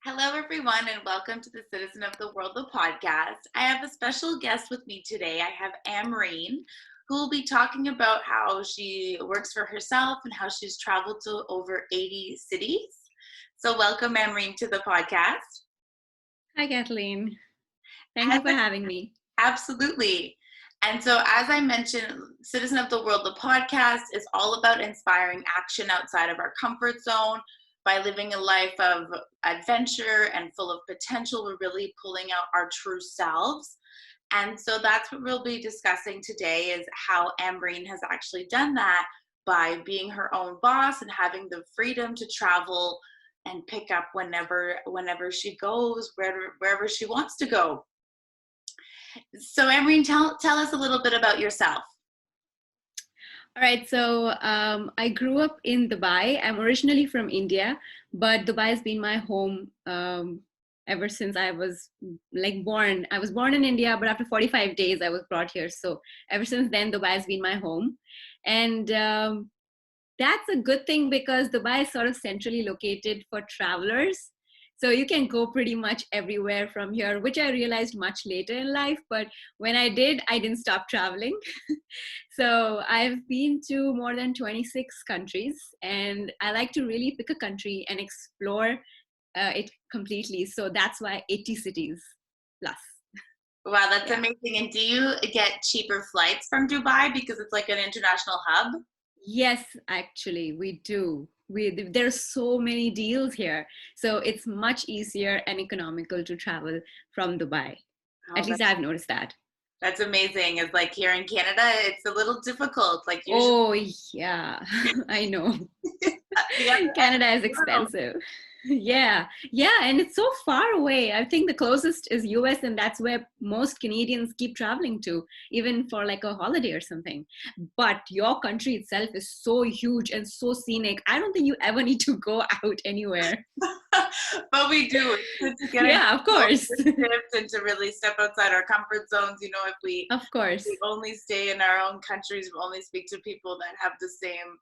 Hello, everyone, and welcome to the Citizen of the World, the podcast. I have a special guest with me today. I have Amreen, who will be talking about how she works for herself and how she's traveled to over 80 cities. So, welcome, Amreen, to the podcast. Hi, Kathleen. Thank As you for having me. Absolutely. And so, as I mentioned, Citizen of the World, the podcast is all about inspiring action outside of our comfort zone. By living a life of adventure and full of potential, we're really pulling out our true selves. And so that's what we'll be discussing today is how Amreen has actually done that by being her own boss and having the freedom to travel and pick up whenever she goes, wherever she wants to go. So Amreen, tell us a little bit about yourself. All right, so I grew up in Dubai. I'm originally from India, but Dubai has been my home ever since I was born. I was born in India, but after 45 days, I was brought here. So ever since then, Dubai has been my home. And that's a good thing because Dubai is sort of centrally located for travelers. So you can go pretty much everywhere from here, which I realized much later in life. But when I did, I didn't stop traveling. So I've been to more than 26 countries, and I like to really pick a country and explore it completely. So that's why 80 cities plus. Wow, that's Yeah. amazing. And do you get cheaper flights from Dubai because it's like an international hub? Yes, actually, we do. There's so many deals here. So it's much easier and economical to travel from Dubai. Oh, At least I've noticed that. that's amazing. It's like here in Canada, it's a little difficult. Like usually Oh, yeah, I know. the other end Canada of is the world. expensive. Yeah, yeah, and it's so far away. I think the closest is US, and that's where most Canadians keep traveling to, even for like a holiday or something. But your country itself is so huge and so scenic. I don't think you ever need to go out anywhere. But we do. It's good to get a Yeah, of little course. shift and to really step outside our comfort zones. You know, Of if course. we only stay in our own countries, we only speak to people that have the same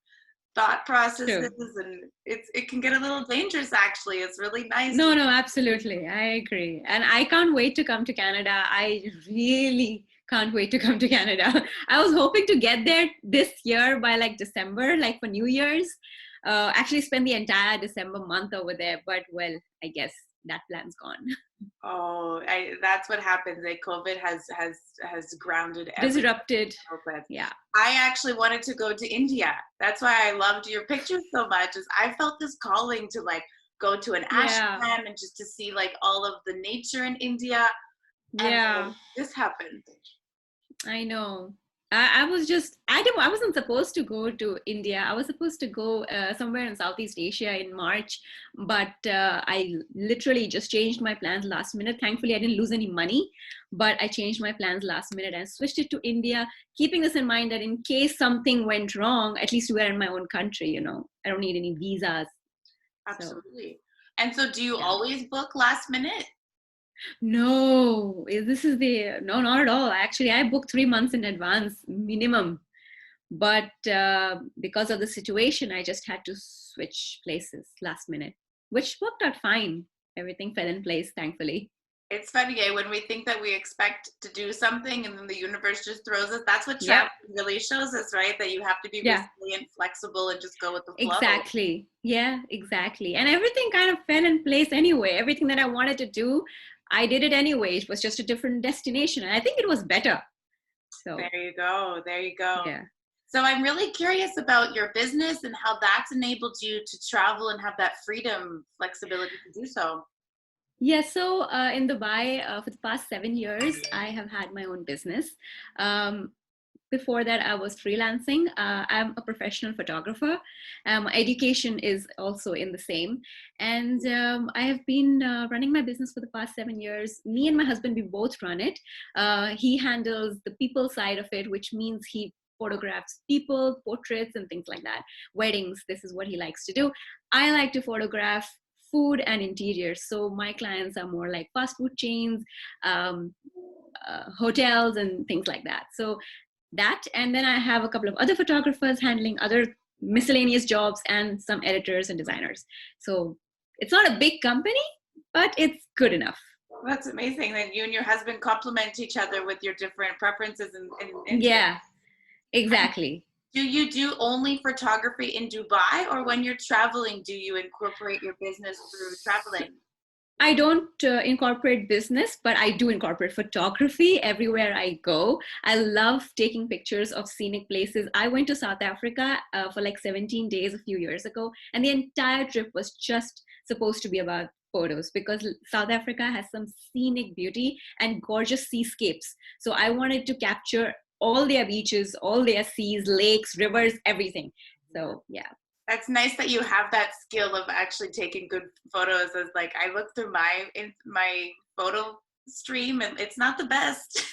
thought processes, True. and it can get a little dangerous. Actually, it's really nice to. No, no, absolutely. I agree. And I can't wait to come to Canada. I really can't wait to come to Canada. I was hoping to get there this year by like December, like for New Year's. Actually spend the entire December month over there, but well, I guess that plan's gone. Oh, that's what happens. Like COVID has grounded everything. Disrupted. But Yeah. I actually wanted to go to India. That's why I loved your pictures so much. Is I felt this calling to like go to an Yeah. ashram and just to see like all of the nature in India. And then Yeah. this happened. I know. I wasn't supposed to go to India. I was supposed to go somewhere in Southeast Asia in March, but I literally just changed my plans last minute. Thankfully, I didn't lose any money, but I changed my plans last minute and switched it to India, keeping this in mind that in case something went wrong, at least we're in my own country, I don't need any visas. So, Absolutely. And so, do you yeah. always book last minute? No, no, not at all. Actually, I booked 3 months in advance minimum. But because of the situation, I just had to switch places last minute, which worked out fine. Everything fell in place, thankfully. It's funny, when we think that we expect to do something and then the universe just throws us. That's what Yep. travel really shows us, right? That you have to be Yeah, resilient, flexible, and just go with the flow. exactly. Yeah, exactly. And everything kind of fell in place anyway. Everything that I wanted to do, I did it anyway. It was just a different destination. And I think it was better. So, There you go. There you go. yeah. So I'm really curious about your business and how that's enabled you to travel and have that freedom, flexibility to do so. Yeah, so in Dubai, for the past 7 years, I have had my own business. Um, Before that, I was freelancing. I'm a professional photographer. Education is also in the same. And I have been running my business for the past 7 years. Me and my husband, we both run it. He handles the people side of it, which means he photographs people, portraits, and things like that. Weddings, this is what he likes to do. I like to photograph food and interiors. So my clients are more like fast food chains, um, hotels, and things like that. So that, and then I have a couple of other photographers handling other miscellaneous jobs and some editors and designers. So it's not a big company, but it's good enough. That's amazing that you and your husband complement each other with your different preferences and interests. Yeah, exactly. Do you do only photography in Dubai, or when you're traveling, do you incorporate your business through traveling? I don't incorporate business, but I do incorporate photography everywhere I go. I love taking pictures of scenic places. I went to South Africa for like 17 days a few years ago, and the entire trip was just supposed to be about photos because South Africa has some scenic beauty and gorgeous seascapes. So I wanted to capture all their beaches, all their seas, lakes, rivers, everything. So yeah. That's nice that you have that skill of actually taking good photos. As like I look through my photo stream and it's not the best.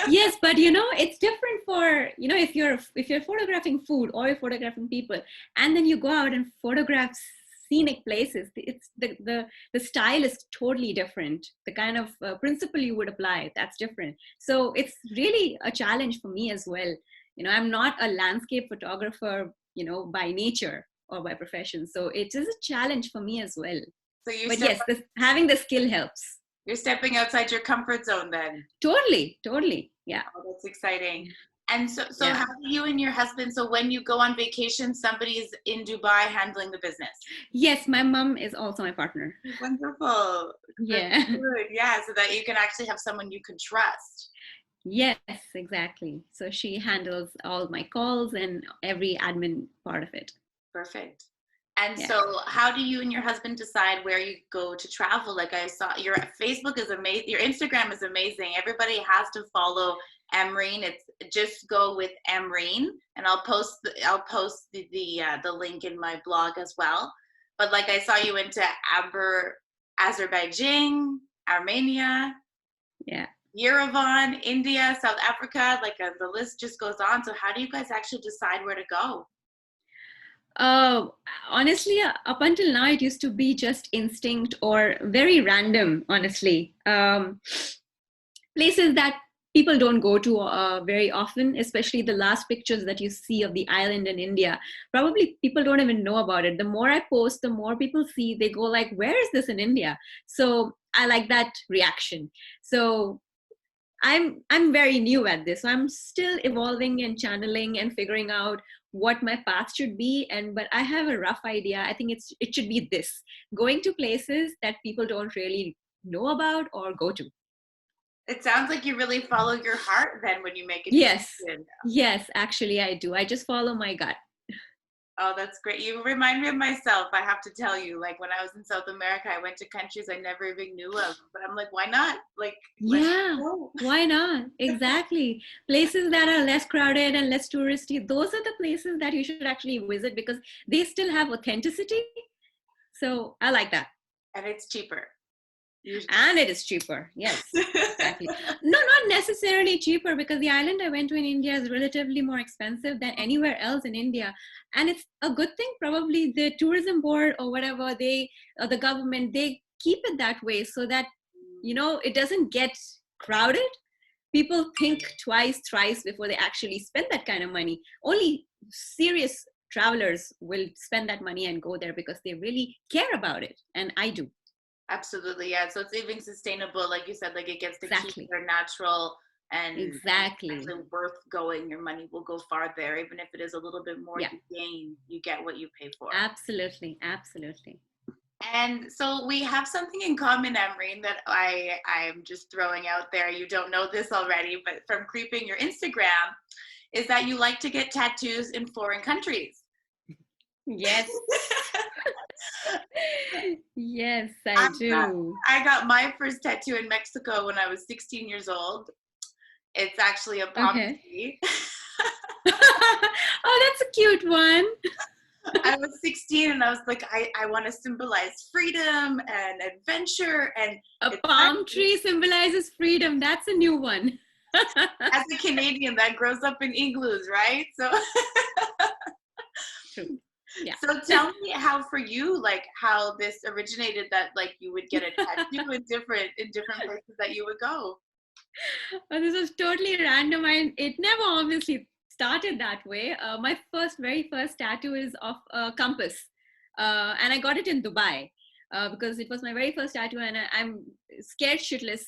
Yes, but it's different for if you're photographing food or you're photographing people, and then you go out and photograph scenic places. It's the style is totally different. The kind of principle you would apply, that's different. So it's really a challenge for me as well. I'm not a landscape photographer, by nature or by profession. So it is a challenge for me as well. So But yes, having the skill helps. You're stepping outside your comfort zone then. Totally. Yeah. Oh, that's exciting. And so Yeah. how do you and your husband, so when you go on vacation, somebody's in Dubai handling the business? Yes, my mom is also my partner. Wonderful. Yeah. That's good. Yeah, so that you can actually have someone you can trust. Yes, exactly. So she handles all my calls and every admin part of it. Perfect. And Yeah. so how do you and your husband decide where you go to travel? Like I saw your Facebook is amazing. Your Instagram is amazing. Everybody has to follow Amreen. It's just go with Amreen, and I'll post the link in my blog as well. But like I saw you into Azerbaijan, Armenia, Yeah. Yerevan, India, South Africa, the list just goes on. So how do you guys actually decide where to go? Honestly, up until now, it used to be just instinct or very random, honestly. Places that people don't go to very often, especially the last pictures that you see of the island in India. Probably people don't even know about it. The more I post, the more people see, they go like, where is this in India? So I like that reaction. So I'm very new at this. So I'm still evolving and channeling and figuring out what my path should be. But I have a rough idea. I think it should be this: going to places that people don't really know about or go to. It sounds like you really follow your heart then when you make a decision. Yes, actually I do. I just follow my gut. Oh, that's great. You remind me of myself. I have to tell you, like when I was in South America, I went to countries I never even knew of. But I'm like, why not? Like, Yeah, why not? Exactly. Places that are less crowded and less touristy, those are the places that you should actually visit because they still have authenticity. So I like that. And it's cheaper. Usually. And it is cheaper. Yes, exactly. No, not necessarily cheaper because the island I went to in India is relatively more expensive than anywhere else in India. And it's a good thing. Probably the tourism board or whatever, the government, they keep it that way so that, it doesn't get crowded. People think twice, thrice before they actually spend that kind of money. Only serious travelers will spend that money and go there because they really care about it. And I do. Absolutely, yeah. So it's even sustainable, like you said, like it gets to Exactly. keep their natural and exactly actually worth going. Your money will go far there, even if it is a little bit more to gain. You get what you pay for. Absolutely. And so we have something in common, Amreen, that I'm just throwing out there. You don't know this already, but from creeping your Instagram, is that you like to get tattoos in foreign countries. Yes. Yes, I do. I got my first tattoo in Mexico when I was 16 years old. It's actually a palm tree. Oh, that's a cute one. I was 16 and I was like, I want to symbolize freedom and adventure. And a palm tree symbolizes freedom. That's a new one. As a Canadian that grows up in igloos, right? So True. Yeah. So tell me how for you, like how this originated, that like you would get a tattoo in different places that you would go. Oh, this was totally random and it never obviously started that way. My very first tattoo is of a compass and I got it in Dubai. because it was my very first tattoo, and I'm scared shitless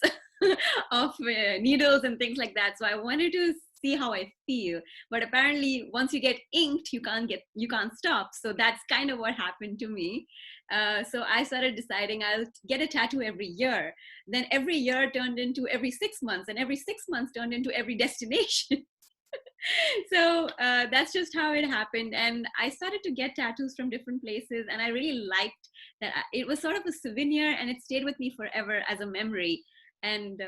of needles and things like that. So I wanted to see how I feel. But apparently, once you get inked, you can't stop. So that's kind of what happened to me. So I started deciding I'll get a tattoo every year. Then every year turned into every 6 months, and every 6 months turned into every destination. So that's just how it happened. And I started to get tattoos from different places, and I really liked that it was sort of a souvenir, and it stayed with me forever as a memory. And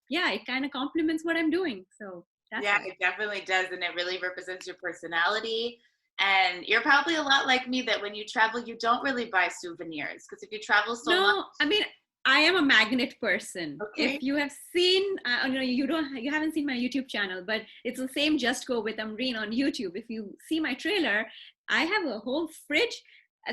yeah, it kind of complements what I'm doing. So that's Yeah, why. it definitely does. And it really represents your personality. And you're probably a lot like me that when you travel, you don't really buy souvenirs because if you travel so much, No, I mean, I am a magnet person. okay. If you have seen, you haven't seen my YouTube channel, but it's the same Just Go with Amreen on YouTube. If you see my trailer, I have a whole fridge.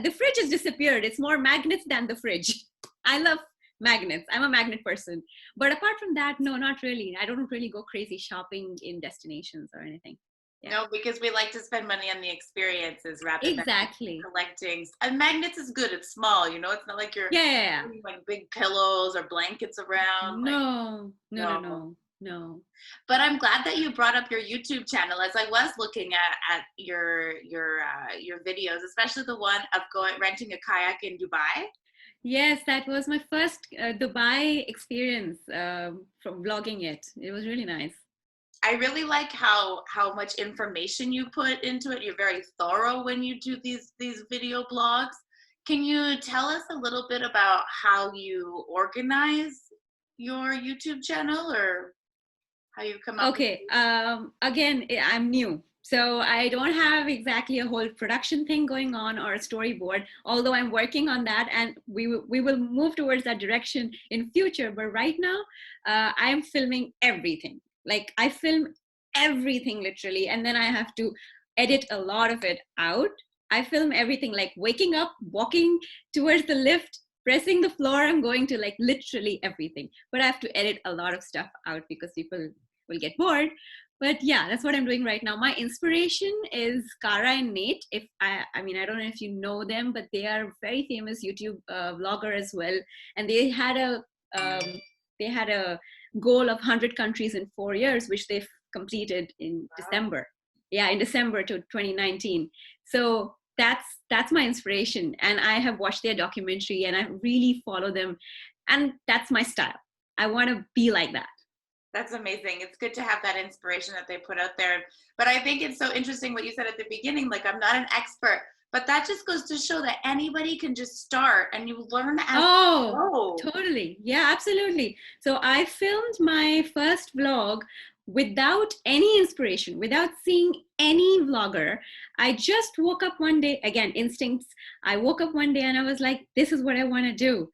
The fridge has disappeared. It's more magnets than the fridge. I love magnets. I'm a magnet person. But apart from that, no, not really. I don't really go crazy shopping in destinations or anything. Yeah, No, because we like to spend money on the experiences rather than exactly. collecting. And magnets is good. It's small, it's not like you're Yeah, yeah, yeah. putting like big pillows or blankets around. Like, No, no, no, no. no, no. But I'm glad that you brought up your YouTube channel as I was looking at your videos, especially the one of going renting a kayak in Dubai. Yes, that was my first Dubai experience from vlogging it. It was really nice. I really like how much information you put into it. You're very thorough when you do these video blogs. Can you tell us a little bit about how you organize your YouTube channel or how you come up with Okay, again, I'm new. So I don't have exactly a whole production thing going on or a storyboard, although I'm working on that, and we will move towards that direction in future. But right now, I am filming everything. Like I film everything literally, and then I have to edit a lot of it out. I film everything like waking up, walking towards the lift, pressing the floor. I'm going to like literally everything, but I have to edit a lot of stuff out because people will get bored. But yeah, that's what I'm doing right now. My inspiration is Kara and Nate. If I mean, I don't know if you know them, but they are very famous YouTube vlogger as well, and um, they had a goal of 100 countries in 4 years, which they've completed in December. Yeah, in December to 2019. So that's my inspiration, and I have watched their documentary, and I really follow them, and that's my style. I want to be like that. That's amazing. It's good to have that inspiration that they put out there. But I think it's so interesting what you said at the beginning, like I'm not an expert, but that just goes to show that anybody can just start and you learn as you Oh, go. totally. Yeah, absolutely. So I filmed my first vlog without any inspiration, without seeing any vlogger. I just woke up one day, again, instincts. I woke up one day and I was like, this is what I want to do.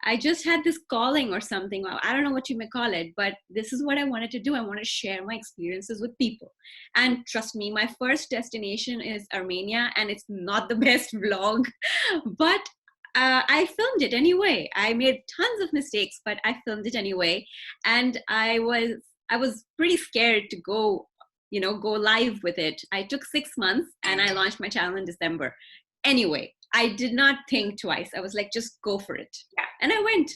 I just had this calling or something. Well, I don't know what you may call it, but this is what I wanted to do. I want to share my experiences with people. And trust me, my first destination is Armenia, and it's not the best vlog, but I filmed it anyway. I made tons of mistakes, but I filmed it anyway. And I was pretty scared to go live with it. I took 6 months and I launched my channel in December. Anyway, I did not think twice. I was like, just go for it. Yeah. And I went.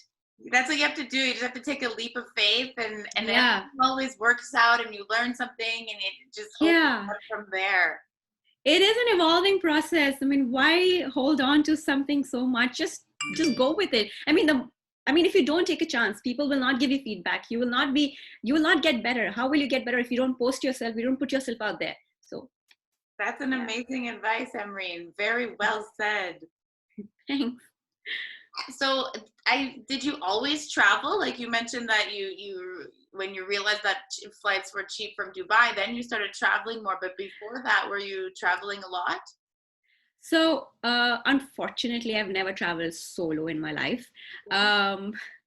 That's what you have to do. You just have to take a leap of faith and Yeah. everything always works out and you learn something and it just opens Yeah. up from there. It is an evolving process. I mean, why hold on to something so much? Just go with it. I mean, if you don't take a chance, people will not give you feedback. You will not get better. How will you get better if you don't post yourself, you don't put yourself out there? So That's an yeah. amazing advice, Amreen. Very well said. Thanks. So I did you always travel? Like you mentioned that you when you realized that flights were cheap from Dubai, then you started traveling more. But before that, were you traveling a lot? So, unfortunately, I've never traveled solo in my life.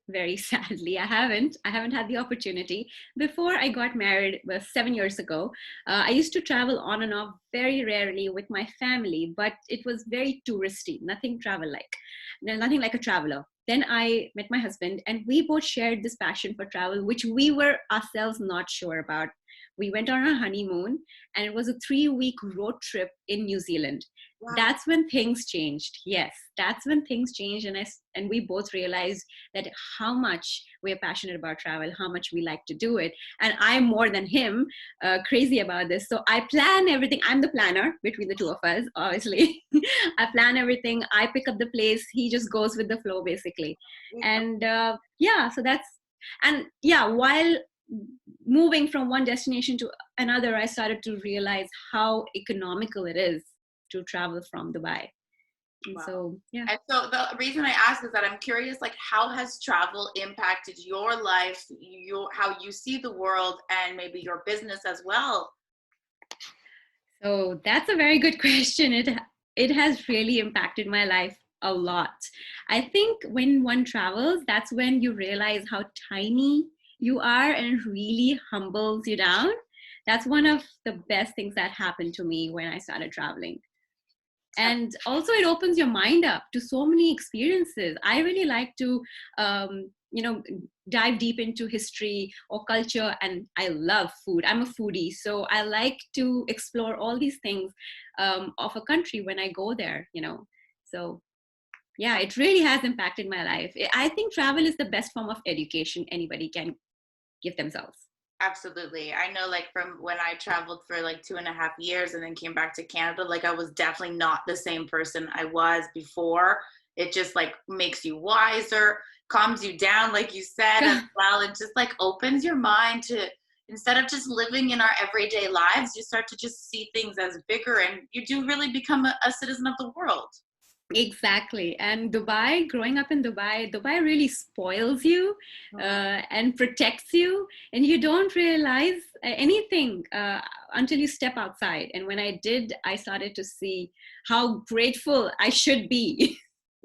Very sadly, I haven't. I haven't had the opportunity. Before I got married, was 7 years ago. I used to travel on and off very rarely with my family, but it was very touristy. Nothing travel like, no, nothing like a traveler. Then I met my husband, and we both shared this passion for travel, which we were ourselves not sure about. We went on our honeymoon, and it was a 3-week road trip in New Zealand. Wow. That's when things changed. Yes, that's when things changed, and we both realized that how much we're passionate about travel, how much we like to do it. And I'm more than him, crazy about this. So I plan everything. I'm the planner between the two of us, obviously. I plan everything. I pick up the place. He just goes with the flow, basically. And yeah, so that's, and yeah, while moving from one destination to another, I started to realize how economical it is to travel from Dubai. And Wow. so, yeah. And so the reason I ask is that I'm curious, like, how has travel impacted your life, how you see the world, and maybe your business as well? So that's a very good question. It has really impacted my life a lot. I think when one travels, that's when you realize how tiny you are, and it really humbles you down. That's one of the best things that happened to me when I started traveling. And also it opens your mind up to so many experiences. I really like to you know, dive deep into history or culture, and I love food. I'm a foodie, so I like to explore all these things of a country when I go there, you know. So yeah, it really has impacted my life. I think travel is the best form of education anybody can give themselves. Absolutely. I know, like, from when I traveled for like 2.5 years and then came back to Canada, like, I was definitely not the same person I was before. It just like makes you wiser, calms you down, like you said, as well. It just like opens your mind to, instead of just living in our everyday lives, you start to just see things as bigger, and you do really become a citizen of the world. Exactly. And Dubai, growing up in Dubai, Dubai really spoils you and protects you. And you don't realize anything until you step outside. And when I did, I started to see how grateful I should be.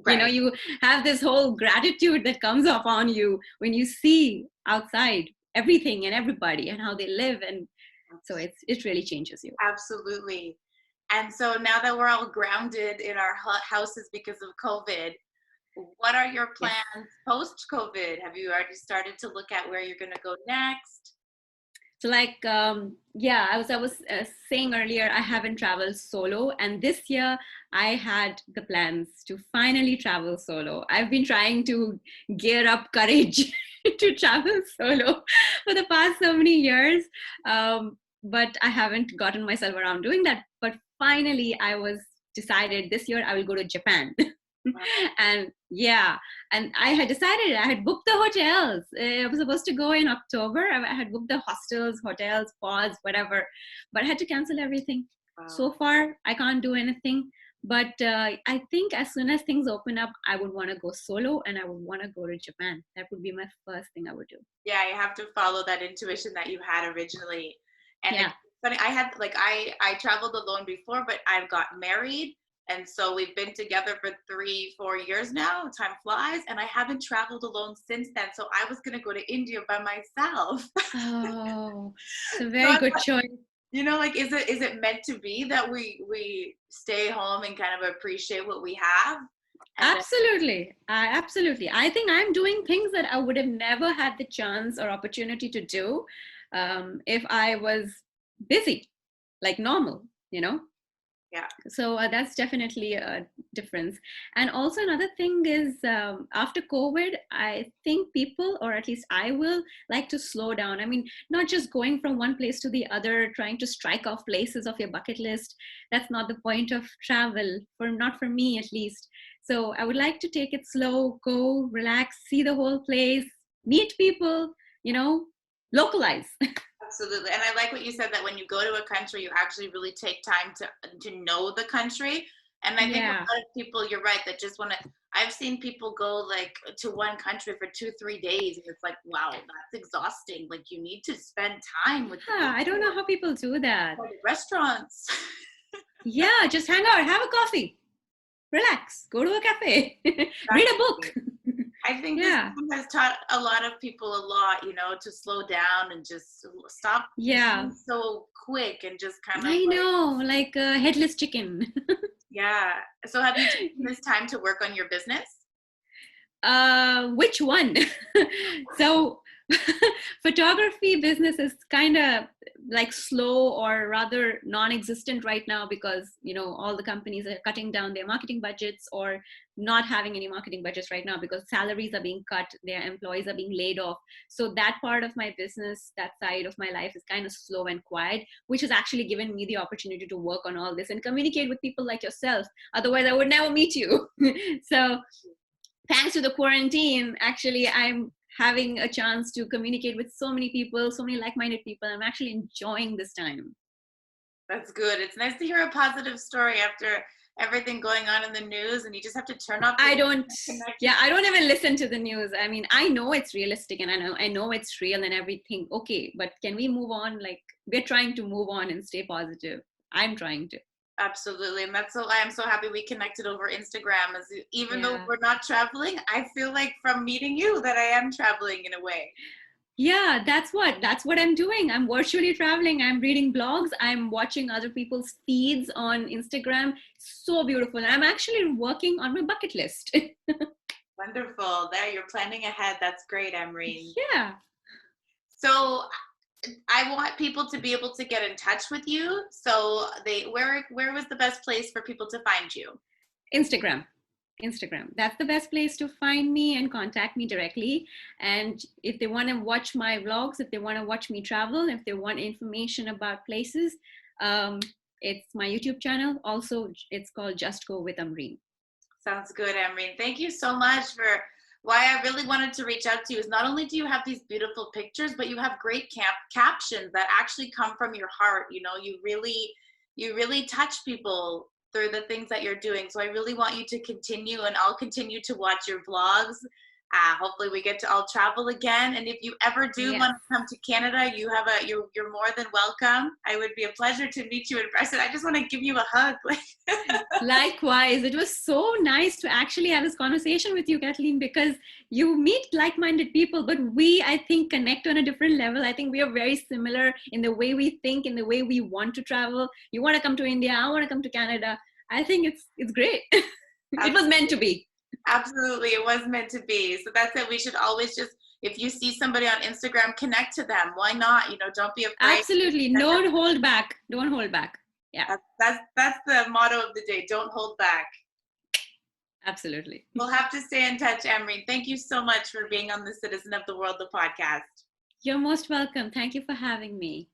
You know, Right. you have this whole gratitude that comes upon you when you see outside everything and everybody and how they live. And so it really changes you. Absolutely. And so now that we're all grounded in our houses because of COVID, what are your Yes. plans post COVID? Have you already started to look at where you're going to go next? So like, yeah, I was saying earlier, I haven't traveled solo, and this year I had the plans to finally travel solo. I've been trying to gear up courage to travel solo for the past so many years, but I haven't gotten myself around doing that. But finally, I was decided this year I will go to Japan. And yeah, and I had decided, I had booked the hotels. I was supposed to go in October. I had booked the hostels, hotels, pods, whatever, but I had to cancel everything. Wow. So far I can't do anything, but I think as soon as things open up, I would want to go solo, and I would want to go to Japan. That would be my first thing I would do. Yeah, you have to follow that intuition that you had originally. And Yeah. it's funny, I had like I traveled alone before, but I've got married, and so we've been together for 3-4 years now. Time flies, and I haven't traveled alone since then. So I was gonna go to India by myself. Oh, it's a So very I'm good like, choice. you know, like, is it meant to be that we stay home and kind of appreciate what we have? And then Absolutely. Absolutely. I think I'm doing things that I would have never had the chance or opportunity to do if I was busy, like normal, you know? yeah. So that's definitely a difference. And also another thing is after COVID, I think people, or at least I will, like to slow down. I mean, not just going from one place to the other, trying to strike off places of your bucket list. That's not the point of travel, not for me at least. So I would like to take it slow, go relax, see the whole place, meet people, you know, localize. Absolutely. And I like what you said, that when you go to a country, you actually really take time to know the country. And I think a Yeah. lot of people, you're right, that just want to, I've seen people go like to one country for 2-3 days, and it's like, wow, that's exhausting. Like, you need to spend time with the Yeah, I don't people, know how people do that. or the restaurants. Yeah, just hang out, have a coffee, relax, go to a cafe, read a book. Exactly. I think this Yeah, has taught a lot of people a lot, to slow down and just stop yeah, being so quick and just kind of I like, know, like a headless chicken. yeah. So have you taken this time to work on your business? Which one? So Photography business is kind of like slow or rather non-existent right now because all the companies are cutting down their marketing budgets or not having any marketing budgets right now because salaries are being cut, their employees are being laid off. So that part of my business, that side of my life is kind of slow and quiet, which has actually given me the opportunity to work on all this and communicate with people like yourself. Otherwise I would never meet you. So thanks to the quarantine, actually, I'm having a chance to communicate with so many people, so many like-minded people. I'm actually enjoying this time. That's good. It's nice to hear a positive story after everything going on in the news, and you just have to turn off. I don't even listen to the news. I mean, I know it's realistic and I know it's real and everything. Okay, but can we move on? Like, we're trying to move on and stay positive. I'm trying to. Absolutely. And that's I am so happy we connected over Instagram, as even though Yeah. we're not traveling, I feel like from meeting you that I am traveling in a way. Yeah, that's what I'm doing. I'm virtually traveling. I'm reading blogs. I'm watching other people's feeds on Instagram. So beautiful. And I'm actually working on my bucket list. Wonderful. There, you're planning ahead. That's great, Amreen. Yeah. So I want people to be able to get in touch with you. So where was the best place for people to find you? Instagram. Instagram. That's the best place to find me and contact me directly. And if they want to watch my vlogs, if they want to watch me travel, if they want information about places, it's my YouTube channel. Also, it's called Just Go with Amreen. Sounds good, Amreen. Thank you so much for why I really wanted to reach out to you is not only do you have these beautiful pictures, but you have great captions that actually come from your heart. You really touch people through the things that you're doing. So I really want you to continue, and I'll continue to watch your vlogs. Hopefully we get to all travel again. And if you ever do Yes. want to come to Canada, you're more than welcome. It would be a pleasure to meet you in person. I just want to give you a hug. Likewise, it was so nice to actually have this conversation with you, Kathleen, because you meet like-minded people, but I think, connect on a different level. I think we are very similar in the way we think, in the way we want to travel. You want to come to India, I want to come to Canada. I think it's great. It was meant to be. Absolutely, it was meant to be. So that's it. We should always just, if you see somebody on Instagram, connect to them. Why not? Don't be afraid. Absolutely, don't hold back. Don't hold back. Yeah, that's the motto of the day. Don't hold back. Absolutely. We'll have to stay in touch, Amreen. Thank you so much for being on the Citizen of the World, the podcast. You're most welcome. Thank you for having me.